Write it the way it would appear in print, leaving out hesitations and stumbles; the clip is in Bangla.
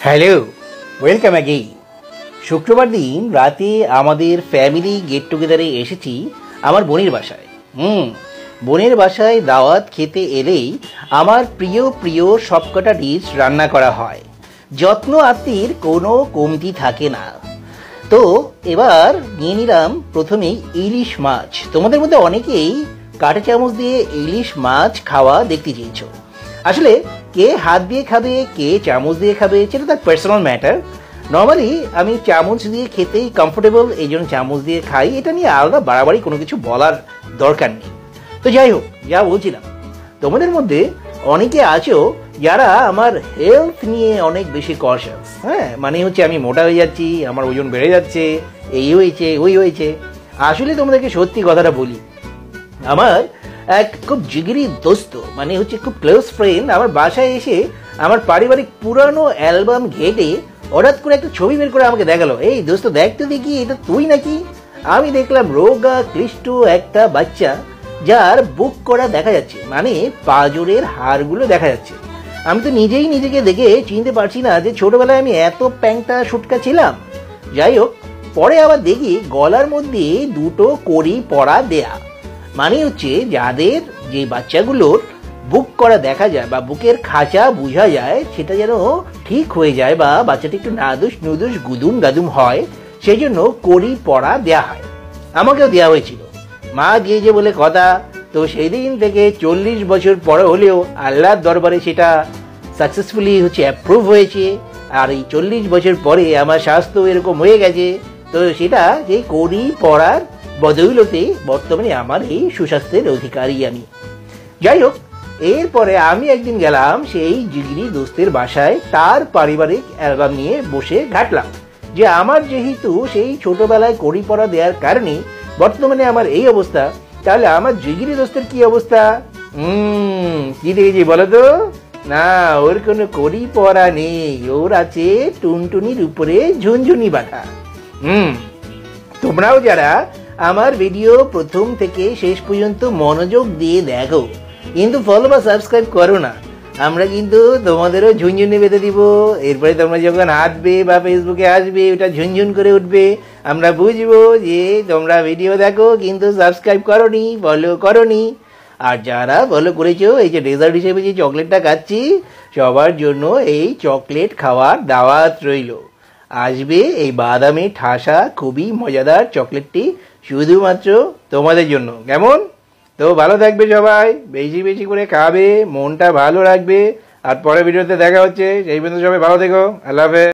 Hello, welcome again. শুক্রবার দিন রাতে আমাদের ফ্যামিলি গেট টুগেদারে এসেছি আমার বোনের বাসায়। বোনের বাসায় দাওয়াত খেতে এলেই আমার প্রিয় প্রিয় সবকটা ডিশ রান্না করা হয়, যত্ন আত্মীর কোনো কমতি থাকে না। তো এবার নিয়ে নিলাম প্রথমেই ইলিশ মাছ। তোমাদের মধ্যে অনেকেই কাঁটা চামচ দিয়ে ইলিশ মাছ খাওয়া দেখতে চেয়েছো। আসলে কে হাত দিয়ে খাবে কে চামচ দিয়ে খাবে সেটা তার পার্সোনাল ম্যাটার। নর্মালি আমি চামচ দিয়ে খেতেই কমফোর্টেবল, এই জন্য চামচ দিয়ে খাই। এটা নিয়ে আলাদা বাড়াবাড়ি কোনো কিছু বলার দরকার নেই। তো যাই হোক, যা বলছিলাম, তোমাদের মধ্যে অনেকে আছো যারা আমার হেলথ নিয়ে অনেক বেশি কনশাস। মানে হচ্ছে আমি মোটা হয়ে যাচ্ছি, আমার ওজন বেড়ে যাচ্ছে, এই হয়েছে ওই হয়েছে। আসলে তোমাদেরকে সত্যি কথাটা বলি, আমার এক খুব জিগরি দোস্ত, মানে হচ্ছে খুব ক্লোজ ফ্রেন্ড, আমার বাসায় এসে আমার পারিবারিক পুরানো অ্যালবাম ঘেটে হঠাৎ করে একটা ছবি বের করে আমাকে দেখালো। এই দোস্ত, দেখ তো দেখি, এটা তুই নাকি? আমি দেখলাম রোগা ক্লিষ্ট একটা বাচ্চা, যার বুক করা দেখা যাচ্ছে, মানে পাঁজরের হাড়গুলো দেখা যাচ্ছে। আমি তো নিজেই নিজেকে দেখে চিনতে পারছি না যে ছোটবেলায় আমি এত প্যাংটা সুটকা ছিলাম। যাই হোক, পরে আবার দেখি গলার মধ্যে দুটো কড়ি পরা দেয়া, মানে হচ্ছে যাদের যে বাচ্চাগুলোর বুক করা দেখা যায় বা বুকের খাঁচা বোঝা যায়, সেটা যেন ঠিক হয়ে যায় বা বাচ্চাটা একটু নাদুস নুদুস গুদুম গাদুম হয়, সেই জন্য কড়ি পরা দেয়া হয়। আমাকেও দেওয়া হয়েছিল, মা দিয়েছে বলে কথা। তো সেই দিন থেকে 40 বছর পরে হলেও আল্লাহর দরবারে সেটা সাকসেসফুলি অ্যাপ্রুভ হয়েছে। আর এই 40 বছর পরে আমার স্বাস্থ্য এরকম হয়ে গেছে। তো সেটা সেই কড়ি পরার বদৌলতে বর্তমানে আমার এই সুস্বাস্থ্যের অধিকারী আমি। যাই হোক, এরপরে আমি একদিন গেলাম সেই জিগরি দোস্তের বাসায়, তার পারিবারিক অ্যালবাম নিয়ে বসে ঘাটলাম যে আমার যেহেতু সেই ছোটবেলায় কড়ি পরা দেওয়ার কারণে বর্তমানে আমার এই অবস্থা, তাহলে আমার জিগরি দোস্তের কি অবস্থা? কি দেখেছি বলো তো? না, ওর কোনো কড়ি পরা নেই, ওর আছে টুনটুনির উপরে ঝুনঝুনি বাঁধা। তোমরাও যারা আমার ভিডিও প্রথম থেকে শেষ পর্যন্ত মনোযোগ দিয়ে দেখো, কিন্তু ফলো বা সাবস্ক্রাইব করো না, আমরা কিন্তু তোমাদেরও ঝুনঝুনি বেঁধে দিব। এরপরে তোমরা যখন হাঁটবে বা ফেসবুকে আসবে, ওটা ঝুনঝুন করে উঠবে। আমরা বুঝবো যে তোমরা ভিডিও দেখো কিন্তু সাবস্ক্রাইব করোনি, ফলো করোনি। আর যারা ফলো করেছো, এই যে ডেজার্ট হিসেবে যে চকলেটটা খাচ্ছি, সবার জন্য এই চকলেট খাওয়ার দাওয়াত রইল। আসবে এই বাদামে ঠাসা খুবই মজাদার চকলেটটি শুধুমাত্র তোমাদের জন্য। কেমন? তো ভালো থাকবে সবাই, বেশি বেশি করে খাবে, মনটা ভালো রাখবে। আর পরে ভিডিওতে দেখা হচ্ছে, সেই পর্যন্ত সবাই ভালো থেকো। আল্লাহ হাফেজ।